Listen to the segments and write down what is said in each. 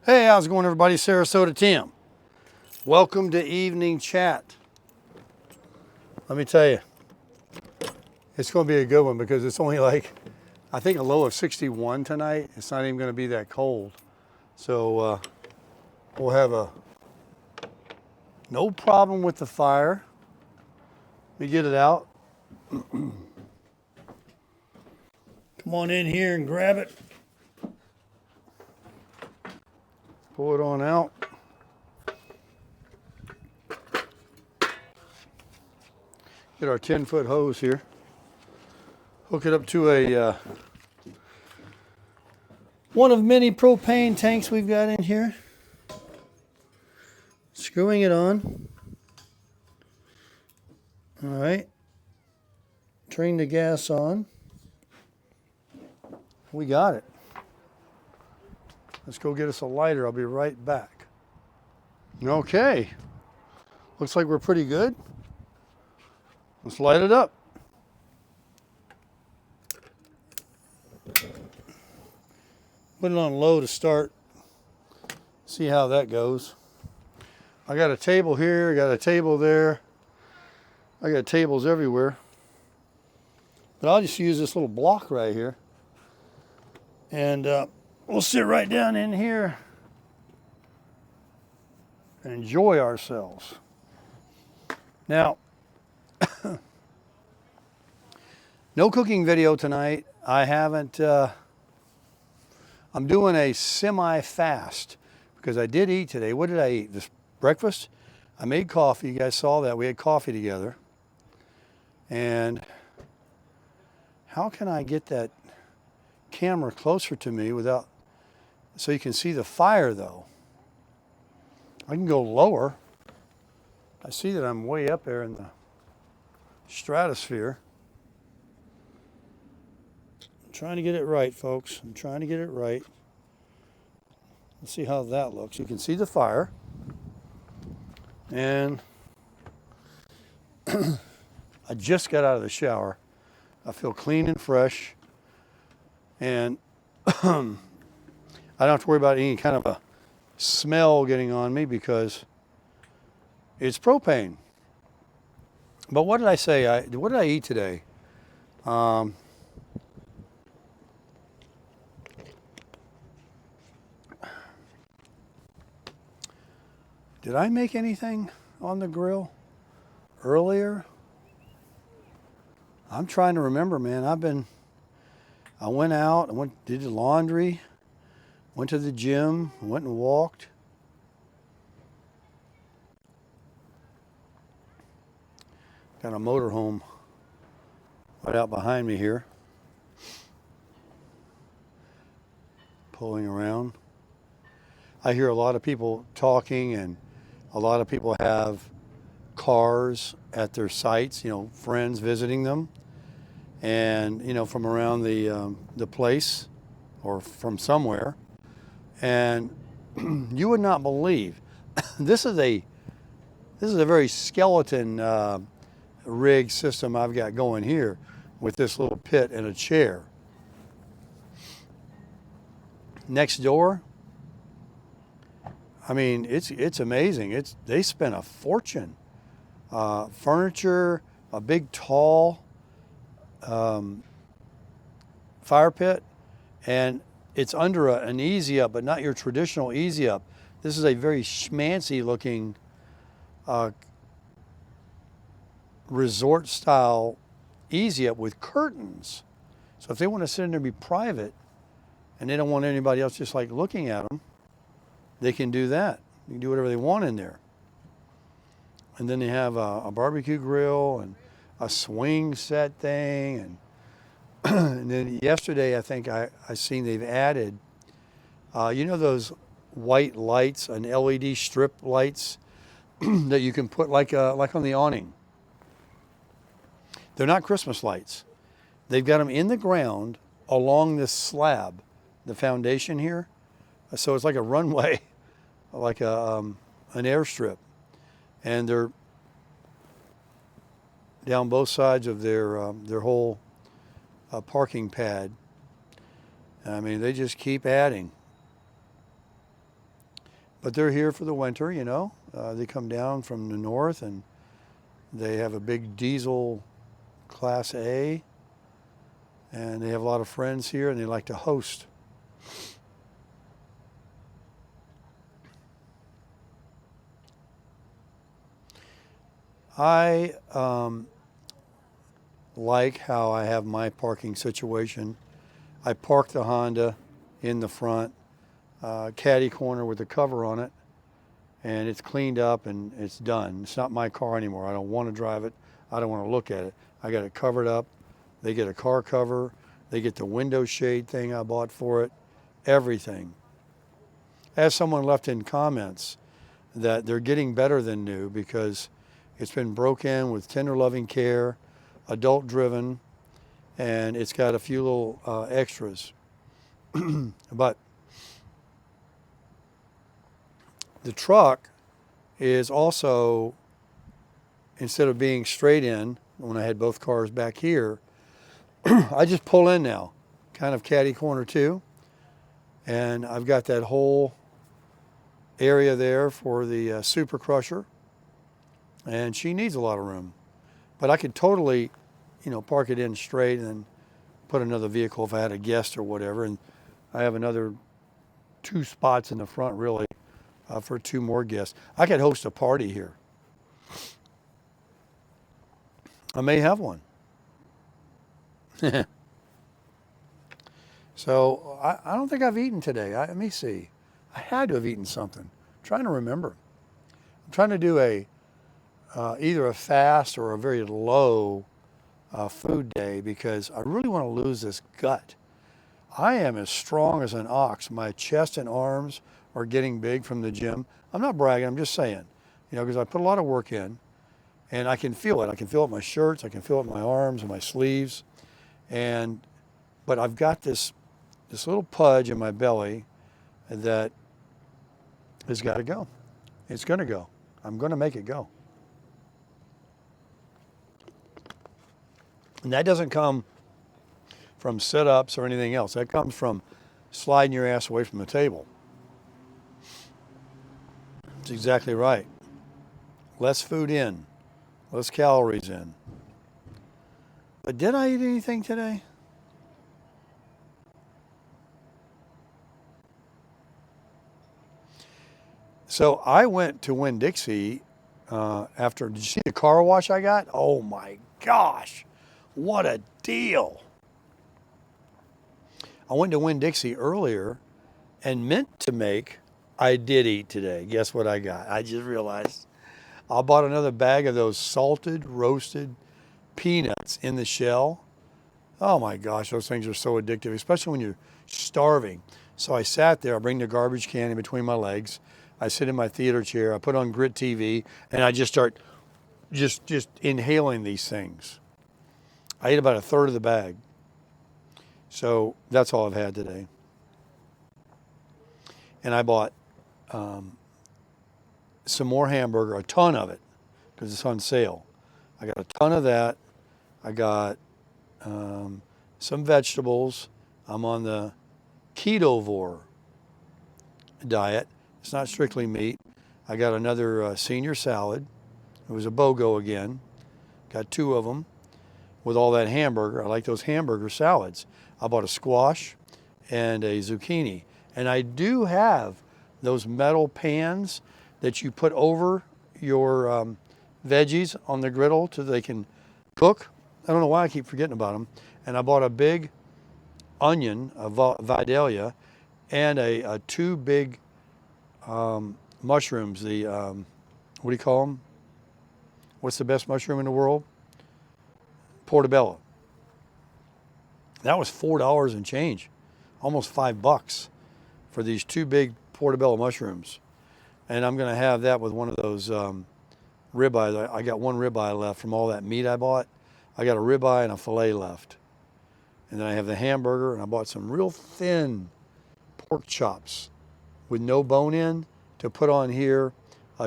Hey, how's it going, everybody? Sarasota Tim. Welcome to Evening Chat. Let me tell you, it's going to be a good one because it's only like, I think a low of 61 tonight. It's not even going to be that cold. So we'll have no problem with the fire. Let me get it out. Come on in here and grab it. Pull it on out. Get our 10-foot hose here. Hook it up to a one of many propane tanks we've got in here. Screwing it on. All right. Turning the gas on. We got it. Let's go get us a lighter. I'll be right back. Okay. Looks like we're pretty good. Let's light it up. Put it on low to start. See how that goes. I got a table here, I got a table there. I got tables everywhere. But I'll just use this little block right here. And we'll sit right down in here and enjoy ourselves. Now, no cooking video tonight. I haven't, I'm doing a semi-fast because I did eat today. What did I eat? This breakfast? I made coffee. You guys saw that. We had coffee together. And how can I get that camera closer to me without, so you can see the fire though? I can go lower. I see that I'm way up there in the stratosphere. I'm trying to get it right, folks. I'm trying to get it right. Let's see how that looks. You can see the fire. And I just got out of the shower. I feel clean and fresh. And I don't have to worry about any kind of a smell getting on me because it's propane. But what did I say? What did I eat today? Did I make anything on the grill earlier? I'm trying to remember, man. I went out, did the laundry, went to the gym, went and walked. Got a motorhome right out behind me here. Pulling around. I hear a lot of people talking, and a lot of people have cars at their sites, friends visiting them. And, from around the place or from somewhere. And you would not believe, this is a very skeleton rig system I've got going here with this little pit and a chair. Next door, I mean, it's amazing. They spent a fortune. Furniture, a big tall fire pit, and it's under an easy up, but not your traditional easy up. This is a very schmancy looking resort style easy up with curtains. So if they want to sit in there and be private and they don't want anybody else just like looking at them, they can do that. You can do whatever they want in there. And then they have a barbecue grill and a swing set thing. And, and then yesterday, I think I seen they've added, those white lights, an LED strip lights that you can put like on the awning. They're not Christmas lights. They've got them in the ground along this slab, the foundation here. So it's like a runway, like an airstrip. And they're down both sides of their whole parking pad. I mean, they just keep adding. but they're here for the winter, you know. They come down from the north, and they have a big diesel Class A, and they have a lot of friends here, and they like to host. I like how I have my parking situation. I park the Honda in the front, caddy corner with the cover on it, and it's cleaned up and it's done. It's not my car anymore. I don't want to drive it. I don't want to look at it. I got it covered up. They get a car cover. They get the window shade thing I bought for it. Everything. As someone left in comments that they're getting better than new because it's been broke in with tender loving care, adult driven, and it's got a few little extras. But the truck is also, instead of being straight in, when I had both cars back here, I just pull in now, kind of caddy corner too. And I've got that whole area there for the super crusher. And she needs a lot of room. But I could totally, you know, park it in straight and then put another vehicle if I had a guest or whatever. And I have another 2 spots in the front, really, for 2 more guests. I could host a party here. I may have one. So I don't think I've eaten today. Let me see. I had to have eaten something. I'm trying to remember. I'm trying to do either a fast or a very low food day because I really want to lose this gut. I am as strong as an ox. My chest and arms are getting big from the gym. I'm not bragging. I'm just saying, you know, because I put a lot of work in, and I can feel it. I can feel it in my shirts. I can feel it in my arms and my sleeves, but I've got this little pudge in my belly that has got to go. It's going to go. I'm going to make it go. And that doesn't come from sit-ups or anything else. That comes from sliding your ass away from the table. That's exactly right. Less food in, less calories in. But did I eat anything today? So I went to Winn-Dixie after, did you see the car wash I got? Oh my gosh, what a deal. I went to Winn-Dixie earlier and meant to make, I did eat today. Guess what I got? I just realized I bought another bag of those salted, roasted peanuts in the shell. Oh my gosh, those things are so addictive, especially when you're starving. So I sat there, I bring the garbage can in between my legs. I sit in my theater chair, I put on Grit TV, and I just start just inhaling these things. I ate about a third of the bag. So that's all I've had today. And I bought some more hamburger, a ton of it, because it's on sale. I got a ton of that. I got some vegetables. I'm on the ketovore diet. It's not strictly meat. I got another senior salad. It was a BOGO again. Got 2 of them with all that hamburger. I like those hamburger salads. I bought a squash and a zucchini. And I do have those metal pans that you put over your veggies on the griddle so they can cook. I don't know why I keep forgetting about them. And I bought a big onion, a Vidalia, and a 2 big mushrooms. The, what do you call them? What's the best mushroom in the world? Portobello. That was $4 and change, almost $5 for these 2 big portobello mushrooms. And I'm going to have that with one of those ribeyes. I got 1 ribeye left from all that meat I bought. I got a ribeye and a filet left. And then I have the hamburger, and I bought some real thin pork chops with no bone in to put on here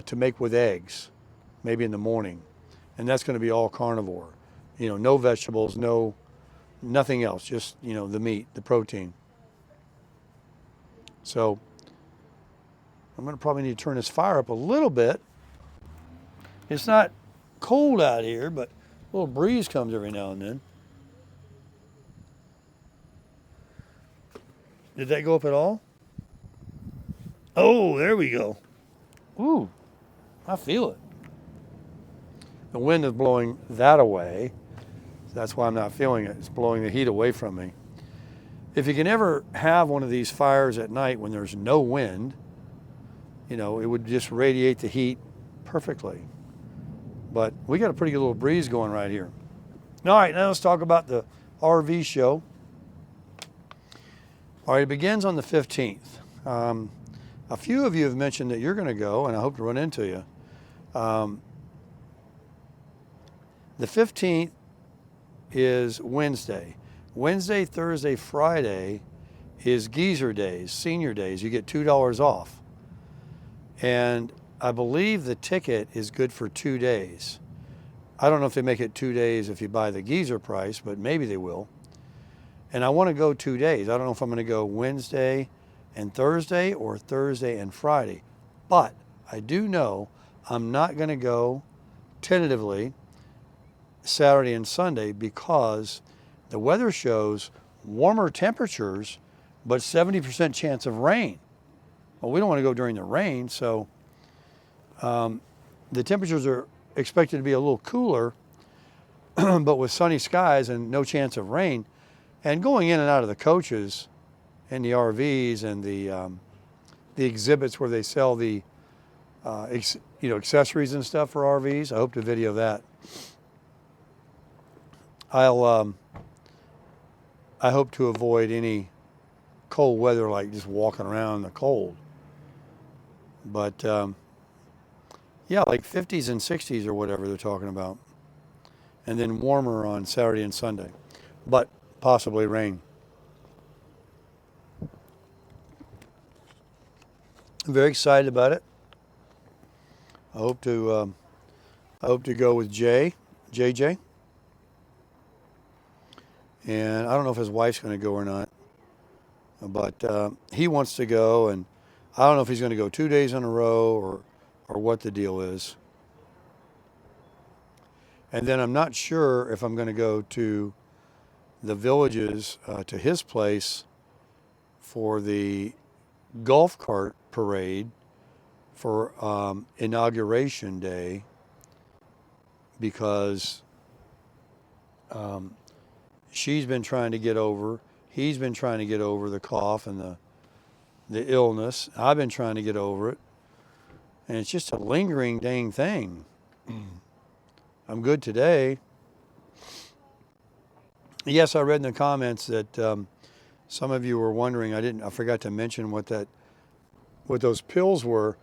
to make with eggs, maybe in the morning. And that's going to be all carnivore. You know, no vegetables, nothing else, just, you know, the meat, the protein. So I'm going to probably need to turn this fire up a little bit. It's not cold out here, but a little breeze comes every now and then. Did that go up at all? Oh, there we go. Ooh, I feel it. The wind is blowing that away. That's why I'm not feeling it. It's blowing the heat away from me. If you can ever have one of these fires at night when there's no wind, you know, it would just radiate the heat perfectly. But we got a pretty good little breeze going right here. All right, now let's talk about the RV show. All right, it begins on the 15th. A few of you have mentioned that you're going to go, and I hope to run into you. The 15th is Wednesday. Wednesday, Thursday, Friday is geezer days, senior days. You get $2 off. And I believe the ticket is good for 2 days. I don't know if they make it 2 days if you buy the geezer price, but maybe they will. And I want to go 2 days. I don't know if I'm going to go Wednesday and Thursday or Thursday and Friday. But I do know I'm not going to go tentatively Saturday and Sunday because the weather shows warmer temperatures, but 70% chance of rain. Well, we don't want to go during the rain, so the temperatures are expected to be a little cooler, but with sunny skies and no chance of rain. And going in and out of the coaches and the RVs and the exhibits where they sell the accessories and stuff for RVs, I hope to video that. I hope to avoid any cold weather, like just walking around in the cold. But yeah, like 50s and 60s or whatever they're talking about. And then warmer on Saturday and Sunday, but possibly rain. I'm very excited about it. I hope to go with JJ. And I don't know if his wife's going to go or not, but he wants to go, and I don't know if he's going to go 2 days in a row or what the deal is. And then I'm not sure if I'm going to go to the Villages, to his place for the golf cart parade for Inauguration Day, because she's been trying to get over, he's been trying to get over the cough and the illness. I've been trying to get over it. And it's just a lingering dang thing. I'm good today. Yes, I read in the comments that some of you were wondering, I forgot to mention what those pills were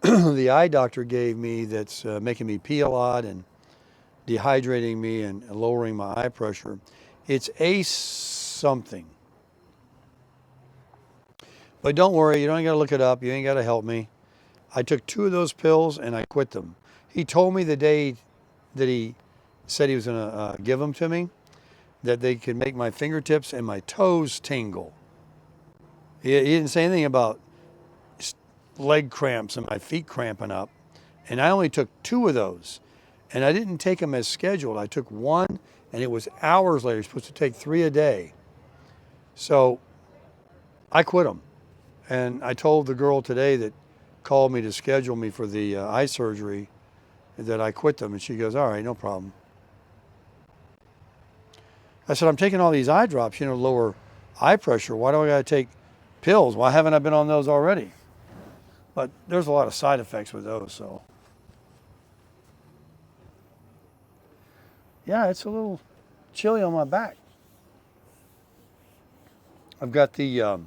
the eye doctor gave me that's making me pee a lot and dehydrating me and lowering my eye pressure. It's ACE something. But don't worry, you don't got to look it up. You ain't got to help me. I took 2 of those pills and I quit them. He told me the day that he said he was going to give them to me that they could make my fingertips and my toes tingle. He didn't say anything about leg cramps and my feet cramping up. And I only took 2 of those. And I didn't take them as scheduled. I took 1, and it was hours later. You're supposed to take 3 a day. So I quit them. And I told the girl today that called me to schedule me for the eye surgery that I quit them. And she goes, all right, no problem. I said, I'm taking all these eye drops, lower eye pressure. Why do I got to take pills? Why haven't I been on those already? But there's a lot of side effects with those, so. Yeah, it's a little chilly on my back. I've got the, what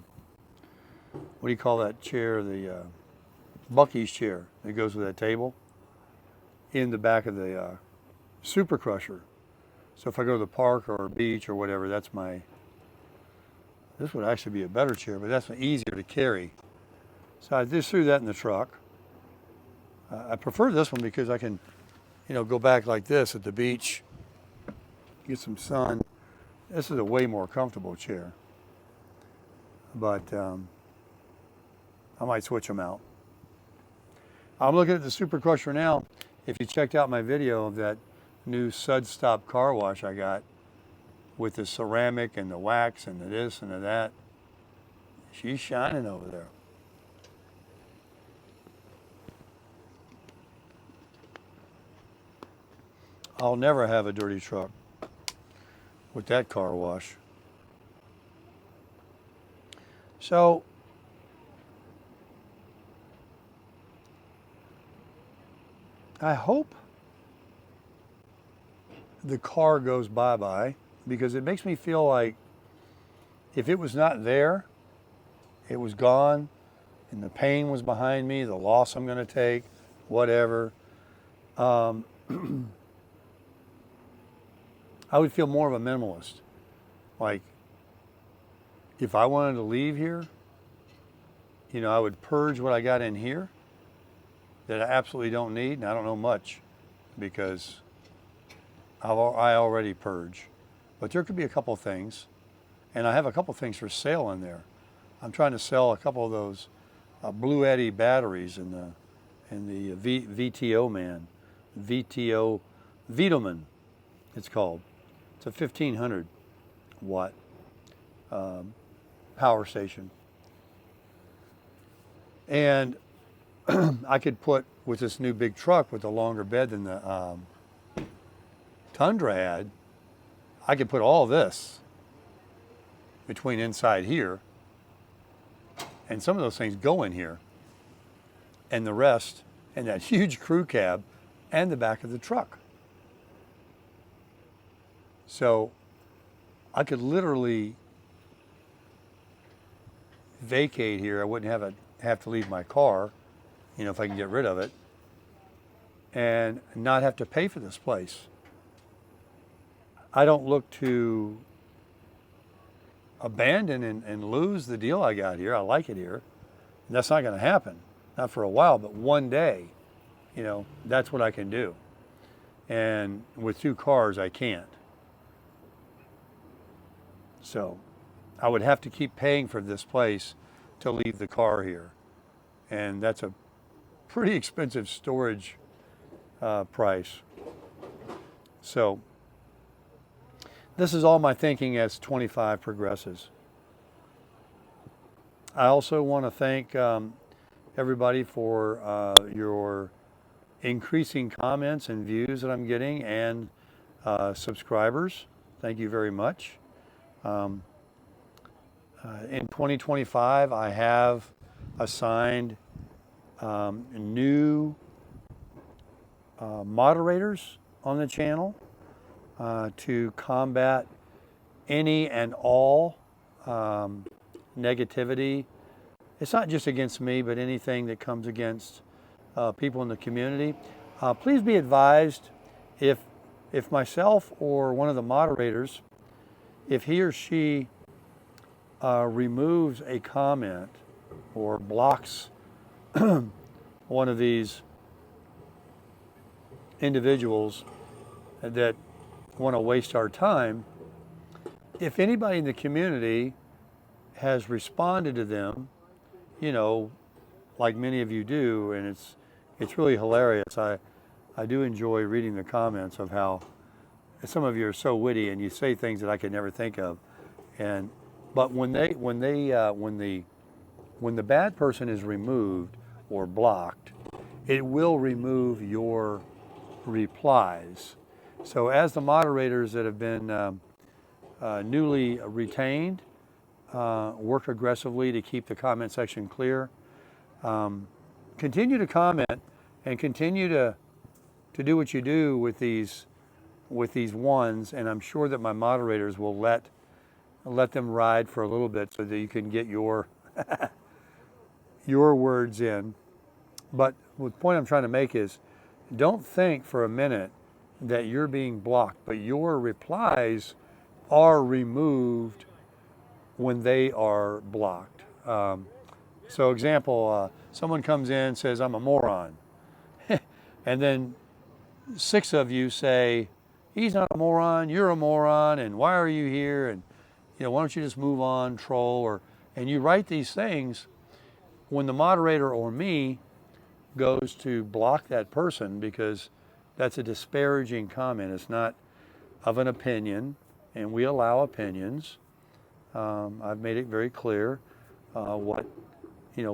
do you call that chair? The Bucky's chair that goes with that table in the back of the Super Crusher. So if I go to the park or beach or whatever, this would actually be a better chair, but that's easier to carry. So I just threw that in the truck. I prefer this one because I can, go back like this at the beach, get some sun. This is a way more comfortable chair. But I might switch them out. I'm looking at the Super Crusher now. If you checked out my video of that new Sud Stop car wash I got with the ceramic and the wax and the this and the that, she's shining over there. I'll never have a dirty truck with that car wash. So, I hope the car goes bye-bye, because it makes me feel like if it was not there, it was gone, and the pain was behind me, the loss I'm going to take, whatever, I would feel more of a minimalist. Like, if I wanted to leave here, you know, I would purge what I got in here that I absolutely don't need, and I don't know much because I already purge. But there could be a couple of things, and I have a couple of things for sale in there. I'm trying to sell a couple of those Blue Eddy batteries in the VTO man, VTO Vitoman, it's called. It's a 1500 watt power station, and I could put, with this new big truck with a longer bed than the Tundra had, I could put all this between inside here, and some of those things go in here, and the rest in that huge crew cab and the back of the truck. So I could literally vacate here. I wouldn't have to leave my car, you know, if I can get rid of it, and not have to pay for this place. I don't look to abandon and lose the deal I got here. I like it here. And that's not going to happen, not for a while, but one day, you know, that's what I can do. And with 2 cars, I can't. So I would have to keep paying for this place to leave the car here. And that's a pretty expensive storage price. So this is all my thinking as 25 progresses. I also want to thank everybody for your increasing comments and views that I'm getting, and subscribers. Thank you very much. In 2025, I have assigned new moderators on the channel to combat any and all negativity. It's not just against me, but anything that comes against people in the community. Please be advised, if myself or one of the moderators, if he or she removes a comment or blocks one of these individuals that want to waste our time, if anybody in the community has responded to them, you know, like many of you do, and it's really hilarious. I do enjoy reading the comments of how some of you are so witty and you say things that I could never think of. But when the bad person is removed or blocked, it will remove your replies. So as the moderators that have been newly retained, work aggressively to keep the comment section clear. Continue to comment and continue to do what you do with these ones, and I'm sure that my moderators will let them ride for a little bit so that you can get your your words in. But the point I'm trying to make is, don't think for a minute that you're being blocked, but your replies are removed when they are blocked. So example, someone comes in and says, I'm a moron. And then 6 of you say, he's not a moron, you're a moron, and why are you here? And, you know, why don't you just move on, troll? And you write these things. When the moderator or me goes to block that person because that's a disparaging comment. It's not of an opinion, and we allow opinions. I've made it very clear what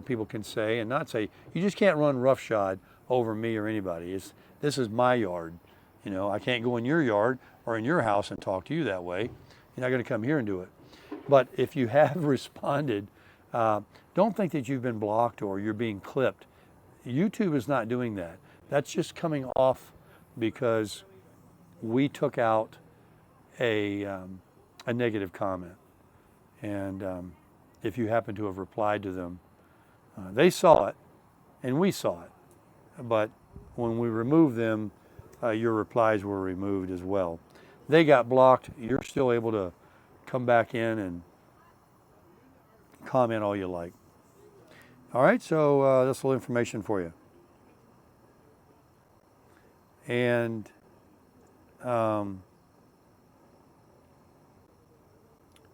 people can say and not say. You just can't run roughshod over me or anybody. This is my yard. I can't go in your yard or in your house and talk to you that way. You're not going to come here and do it. But if you have responded, don't think that you've been blocked or you're being clipped. YouTube is not doing that. That's just coming off because we took out a negative comment. And if you happen to have replied to them, they saw it and we saw it. But when we removed them, your replies were removed as well. They got blocked. You're still able to come back in and comment all you like. All right, so that's a little information for you. And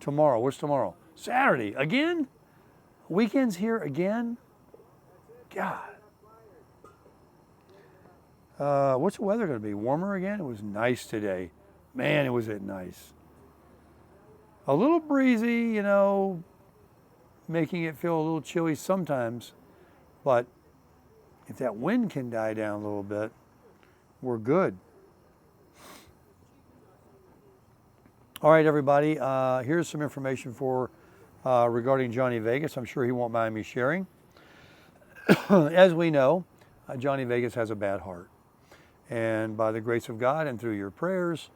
tomorrow, what's tomorrow? Saturday, again? Weekends here again? God. What's the weather going to be? Warmer again? It was nice today. Man, was it nice. A little breezy, making it feel a little chilly sometimes. But if that wind can die down a little bit, we're good. All right, everybody. Here's some information regarding Johnny Vegas. I'm sure he won't mind me sharing. As we know, Johnny Vegas has a bad heart. And by the grace of God and through your prayers,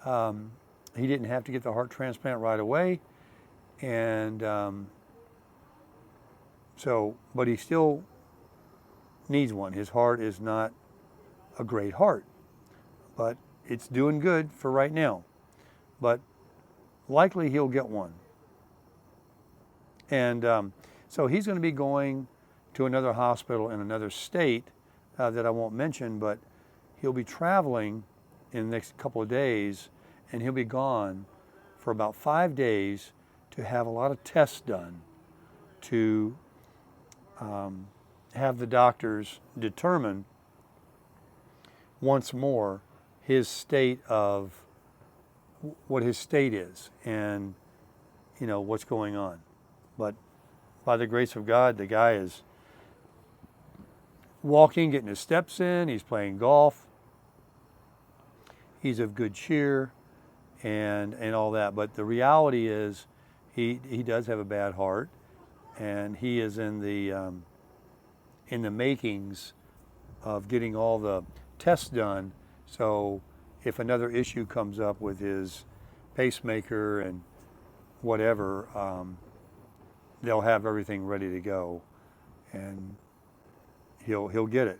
he didn't have to get the heart transplant right away. And but he still needs one. His heart is not a great heart, but it's doing good for right now. But likely he'll get one. And so he's going to be going to another hospital in another state that I won't mention, but he'll be traveling in the next couple of days, and he'll be gone for about 5 days to have a lot of tests done to have the doctors determine once more what his state is and what's going on. But by the grace of God, the guy is walking, getting his steps in, he's playing golf, he's of good cheer and all that. But the reality is he does have a bad heart, and he is in the makings of getting all the tests done. So if another issue comes up with his pacemaker and whatever, they'll have everything ready to go, and he'll get it.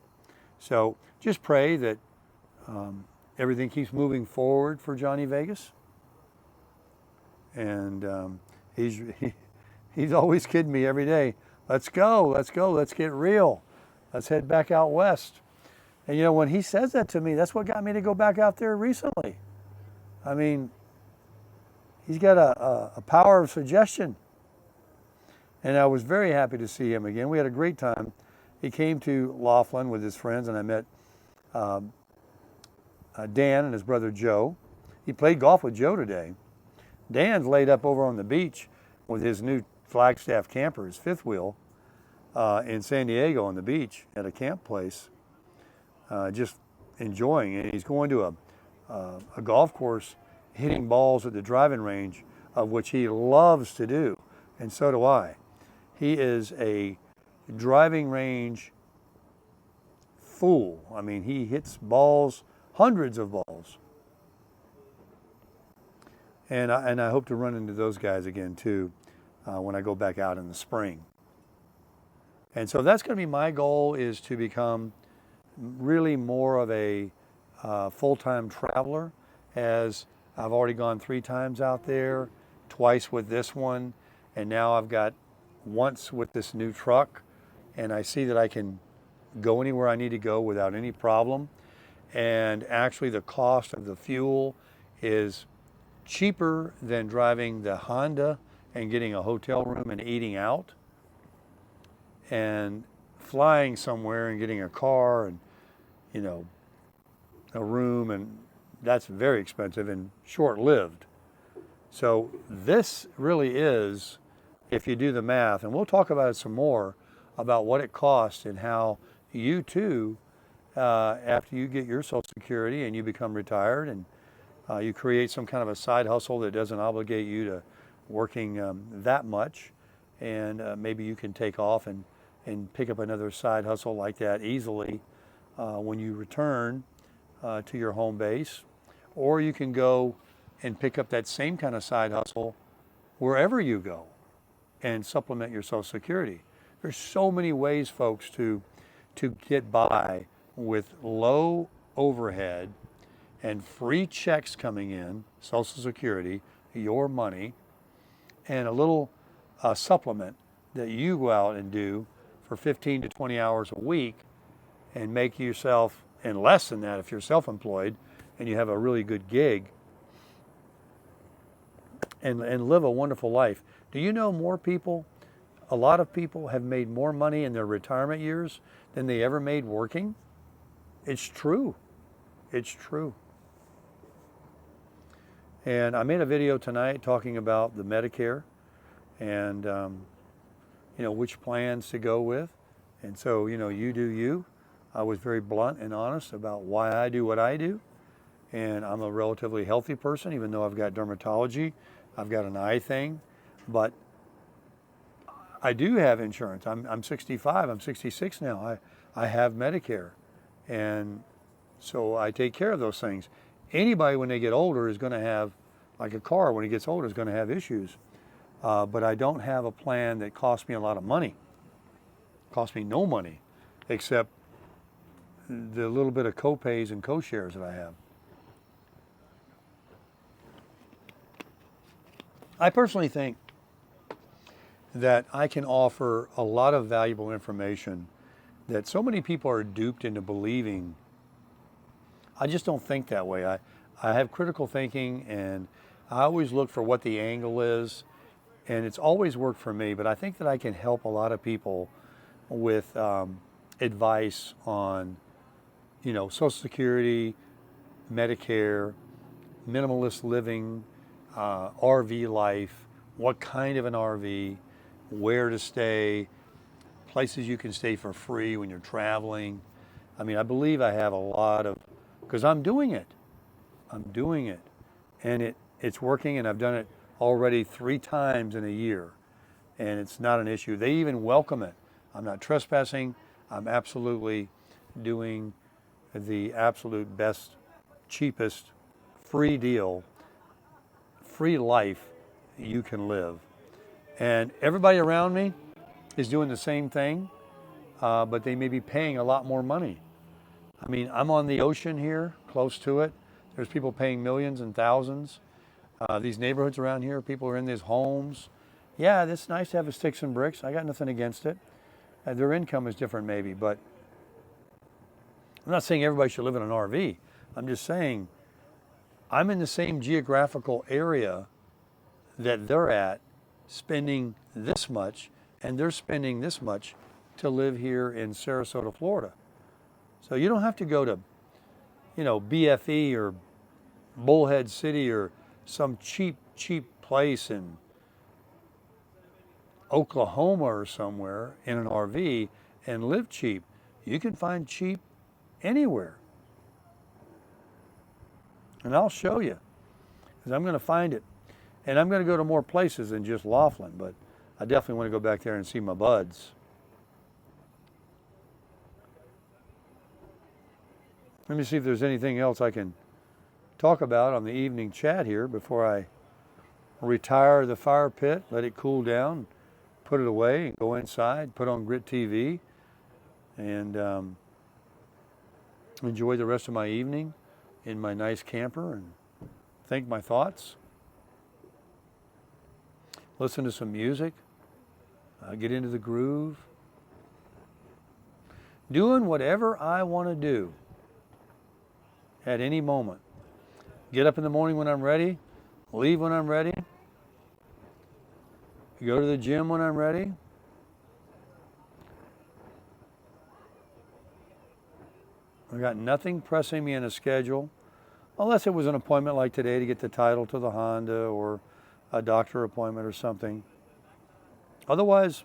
So just pray that everything keeps moving forward for Johnny Vegas. And he's always kidding me every day. Let's go, let's get real. Let's head back out west. And when he says that to me, that's what got me to go back out there recently. I mean, he's got a power of suggestion. And I was very happy to see him again. We had a great time. He came to Laughlin with his friends, and I met Dan and his brother Joe. He played golf with Joe today. Dan's laid up over on the beach with his new Flagstaff camper, his fifth wheel, in San Diego on the beach at a camp place, just enjoying it. He's going to a golf course, hitting balls at the driving range, of which he loves to do, and so do I. He is a driving range fool. I mean, he hits balls, hundreds of balls. And I hope to run into those guys again too when I go back out in the spring. And so that's going to be my goal, is to become really more of a full-time traveler, as I've already gone 3 times out there, twice with this one, and now I've got once with this new truck, and I see that I can go anywhere I need to go without any problem. And actually the cost of the fuel is cheaper than driving the Honda and getting a hotel room and eating out. And flying somewhere and getting a car and, you know, a room, and that's very expensive and short-lived. So this really is, if you do the math, and we'll talk about it some more, about what it costs and how you too, after you get your Social Security and you become retired and you create some kind of a side hustle that doesn't obligate you to working that much, and maybe you can take off and pick up another side hustle like that easily when you return to your home base. Or you can go and pick up that same kind of side hustle wherever you go and supplement your Social Security. There's so many ways, folks, to get by with low overhead and free checks coming in, Social Security, your money, and a little supplement that you go out and do for 15 to 20 hours a week and make yourself, and less than that if you're self-employed and you have a really good gig, and live a wonderful life. Do you know more people, a lot of people have made more money in their retirement years than they ever made working? It's true. It's true. And I made a video tonight talking about the Medicare and, you know, which plans to go with. And so, you know, you do you. I was very blunt and honest about why I do what I do. And I'm a relatively healthy person, even though I've got dermatology. I've got an eye thing. But I do have insurance. I'm 65. I'm 66 now. I have Medicare. And so I take care of those things. Anybody, when they get older, is going to have, like a car, when it gets older, is going to have issues. But I don't have a plan that costs me a lot of money. It costs me no money, except the little bit of co-pays and co-shares that I have. I personally think that I can offer a lot of valuable information that so many people are duped into believing. I just don't think that way. I have critical thinking, and I always look for what the angle is, and it's always worked for me. But I think that I can help a lot of people with advice on, you know, Social Security, Medicare, minimalist living, RV life, what kind of an RV, where to stay, places you can stay for free when you're traveling. I mean, I believe I have a lot of, because I'm doing it. I'm doing it. And it's working, and I've done it already 3 times in a year. And it's not an issue. They even welcome it. I'm not trespassing. I'm absolutely doing the absolute best, cheapest, free deal, free life you can live. And everybody around me is doing the same thing, but they may be paying a lot more money. I mean, I'm on the ocean here, close to it. There's people paying millions and thousands. These neighborhoods around here, people are in these homes. Yeah, it's nice to have a sticks and bricks. I got nothing against it. Their income is different maybe, but I'm not saying everybody should live in an RV. I'm just saying I'm in the same geographical area that they're at, spending this much, and they're spending this much to live here in Sarasota, Florida. So you don't have to go to, you know, BFE or Bullhead City or some cheap place in Oklahoma or somewhere in an RV and live cheap. You can find cheap anywhere. And I'll show you, because I'm going to find it. And I'm going to go to more places than just Laughlin, but I definitely want to go back there and see my buds. Let me see if there's anything else I can talk about on the evening chat here before I retire the fire pit, let it cool down, put it away, and go inside, put on Grit TV, and enjoy the rest of my evening in my nice camper and think my thoughts. Listen to some music, get into the groove, doing whatever I want to do at any moment. Get up in the morning when I'm ready, leave when I'm ready, go to the gym when I'm ready, I got nothing pressing me in a schedule, unless it was an appointment like today to get the title to the Honda or a doctor appointment or something. Otherwise,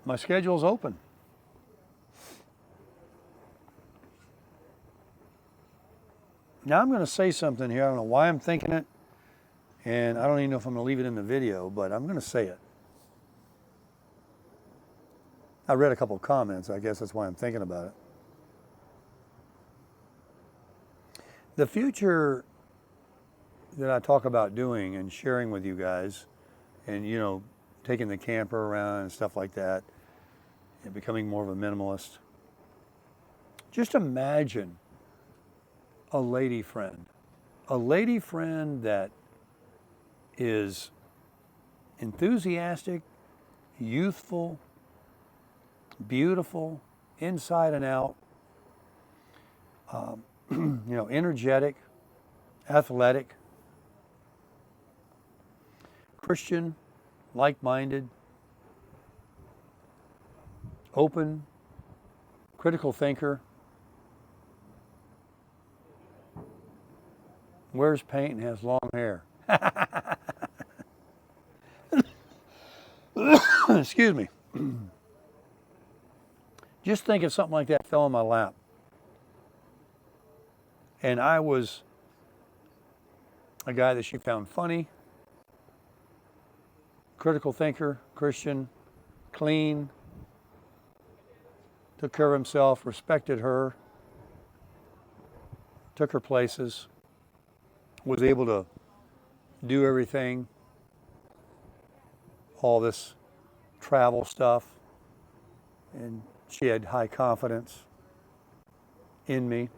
my schedule's open. Now I'm going to say something here. I don't know why I'm thinking it, and I don't even know if I'm going to leave it in the video, but I'm going to say it. I read a couple of comments. I guess that's why I'm thinking about it. The future that I talk about doing and sharing with you guys, and taking the camper around and stuff like that, and becoming more of a minimalist. Just imagine a lady friend that is enthusiastic, youthful, beautiful, inside and out, energetic, athletic, Christian, like-minded, open, critical thinker, wears paint and has long hair. Excuse me. Just think if something like that fell in my lap and I was a guy that she found funny, critical thinker, Christian, clean, took care of himself, respected her, took her places, was able to do everything, all this travel stuff, and she had high confidence in me.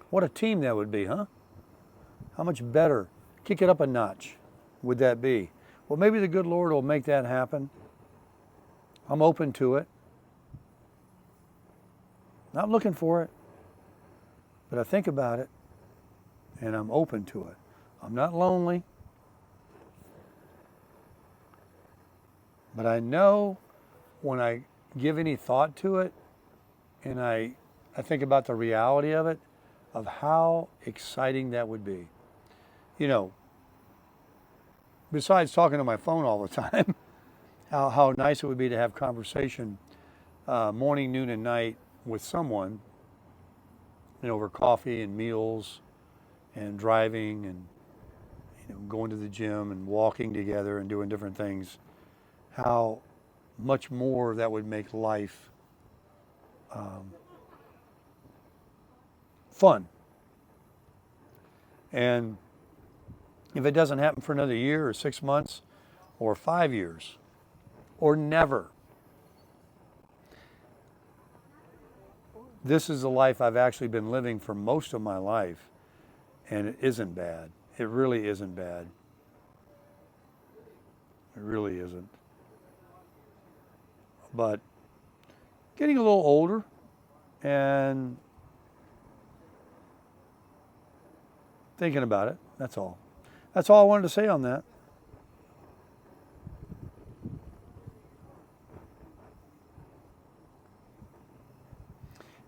What a team that would be, huh? How much better, kick it up a notch, would that be? Well, maybe the good Lord will make that happen. I'm open to it. Not looking for it, but I think about it, and I'm open to it. I'm not lonely, but I know when I give any thought to it, and I think about the reality of it, of how exciting that would be. Besides talking to my phone all the time, how nice it would be to have conversation morning, noon, and night with someone, over coffee and meals and driving and going to the gym and walking together and doing different things. How much more that would make life fun. And if it doesn't happen for another year or 6 months or 5 years or never, this is the life I've actually been living for most of my life, and it isn't bad. It really isn't bad. It really isn't. But getting a little older and thinking about it, that's all. That's all I wanted to say on that.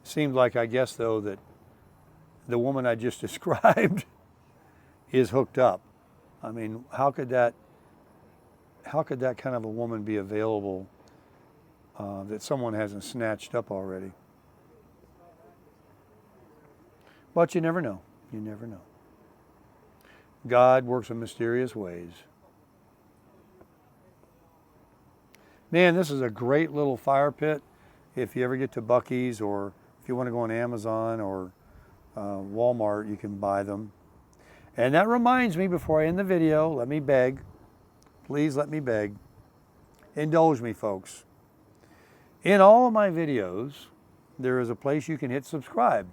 Seems like, I guess, though, that the woman I just described is hooked up. I mean, how could that kind of a woman be available that someone hasn't snatched up already? But you never know. You never know. God works in mysterious ways. Man, this is a great little fire pit. If you ever get to Buc-ee's, or if you want to go on Amazon or Walmart, you can buy them. And that reminds me, before I end the video, let me beg. Please let me beg. Indulge me, folks. In all of my videos, there is a place you can hit subscribe.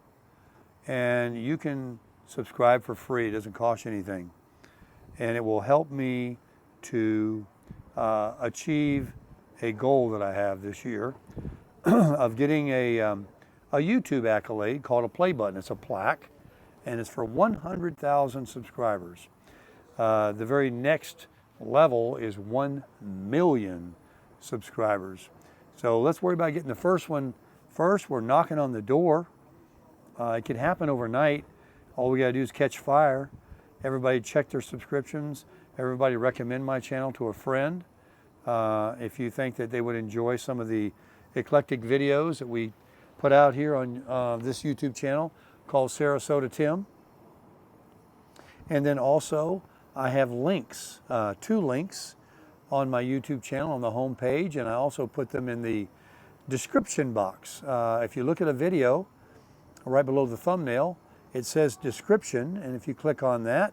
And you can subscribe for free. It doesn't cost you anything. And it will help me to achieve a goal that I have this year of getting a YouTube accolade called a play button. It's a plaque, and it's for 100,000 subscribers. The very next level is 1 million subscribers. So let's worry about getting the first one First, we're knocking on the door. It can happen overnight. All we got to do is catch fire. Everybody check their subscriptions. Everybody recommend my channel to a friend. If you think that they would enjoy some of the eclectic videos that we put out here on this YouTube channel called Sarasota Tim. And then also I have links, 2 links on my YouTube channel on the home page, and I also put them in the description box. If you look at a video right below the thumbnail, it says description, and if you click on that,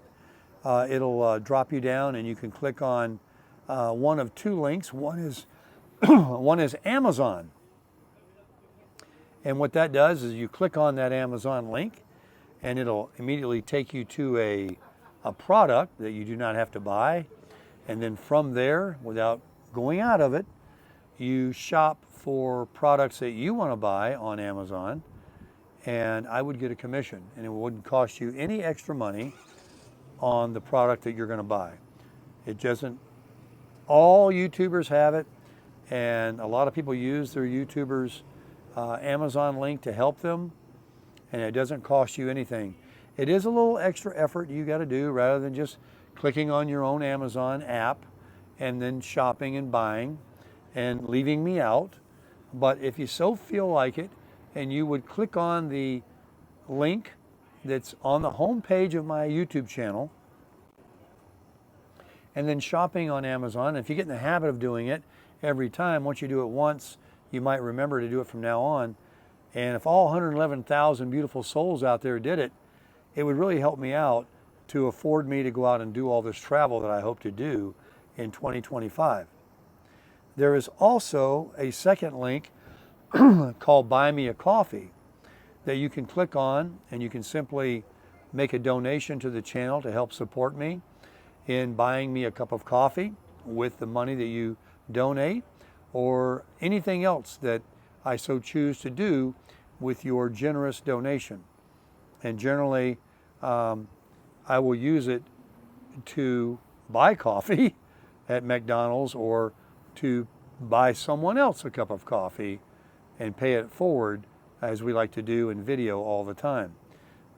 it'll drop you down, and you can click on one of 2 links. One is one is Amazon, and what that does is you click on that Amazon link, and it'll immediately take you to a product that you do not have to buy, and then from there, without going out of it, you shop for products that you want to buy on Amazon, and I would get a commission, and it wouldn't cost you any extra money on the product that you're going to buy. It doesn't, all YouTubers have it, and a lot of people use their YouTubers' Amazon link to help them, and it doesn't cost you anything. It is a little extra effort you got to do rather than just clicking on your own Amazon app and then shopping and buying and leaving me out. But if you so feel like it, and you would click on the link that's on the home page of my YouTube channel, and then shopping on Amazon, if you get in the habit of doing it every time, once you do it once, you might remember to do it from now on. And if all 111,000 beautiful souls out there did it, it would really help me out to afford me to go out and do all this travel that I hope to do in 2025. There is also a second link called Buy Me a Coffee that you can click on, and you can simply make a donation to the channel to help support me in buying me a cup of coffee with the money that you donate, or anything else that I so choose to do with your generous donation. And generally, I will use it to buy coffee at McDonald's, or to buy someone else a cup of coffee and pay it forward, as we like to do in video all the time.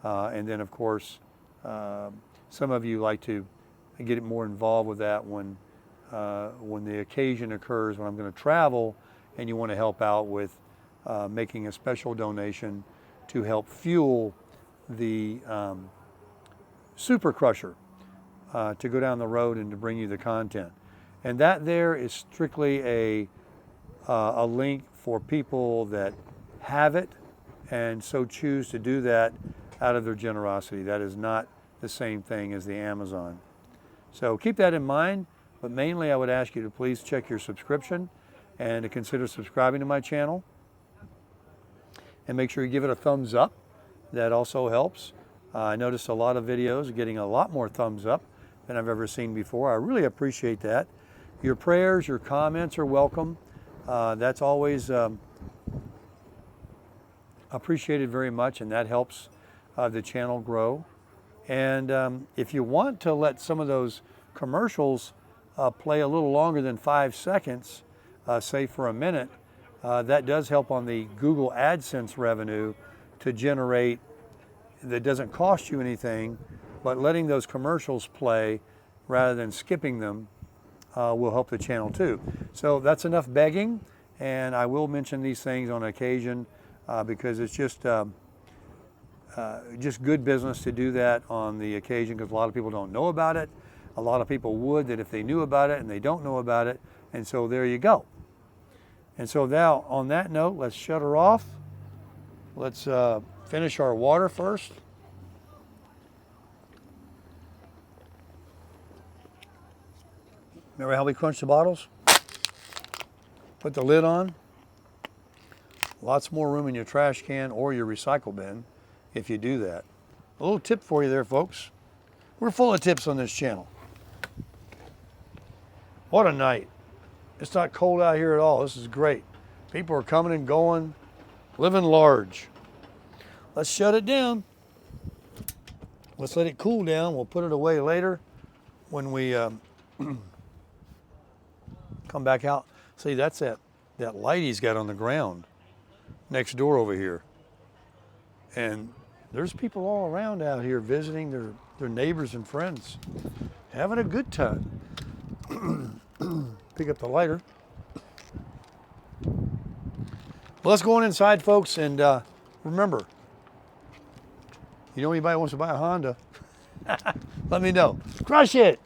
And then, of course, some of you like to get more involved with that when the occasion occurs, when I'm going to travel, and you want to help out with making a special donation to help fuel the Super Crusher to go down the road and to bring you the content. And that there is strictly a link for people that have it and so choose to do that out of their generosity. That is not the same thing as the Amazon. So keep that in mind, but mainly I would ask you to please check your subscription and to consider subscribing to my channel. And make sure you give it a thumbs up. That also helps. I noticed a lot of videos are getting a lot more thumbs up than I've ever seen before. I really appreciate that. Your prayers, your comments are welcome. That's always appreciated very much, and that helps the channel grow. And if you want to let some of those commercials play a little longer than 5 seconds, say for a minute, that does help on the Google AdSense revenue to generate. That doesn't cost you anything, but letting those commercials play rather than skipping them will help the channel too. So that's enough begging, and I will mention these things on occasion because it's just good business to do that on the occasion, because a lot of people don't know about it. A lot of people would that if they knew about it, and they don't know about it, and so there you go. And so now, on that note, let's shut her off. Let's finish our water first. Remember how we crunch the bottles? Put the lid on. Lots more room in your trash can or your recycle bin if you do that. A little tip for you there, folks. We're full of tips on this channel. What a night. It's not cold out here at all. This is great. People are coming and going, living large. Let's shut it down. Let's let it cool down. We'll put it away later when we come back out. See, that's that light he's got on the ground. next door over here. And there's people all around out here visiting their neighbors and friends, having a good time. Pick up the lighter. Well, let's go on inside, folks, and remember, you know anybody wants to buy a Honda? Let me know. Crush it!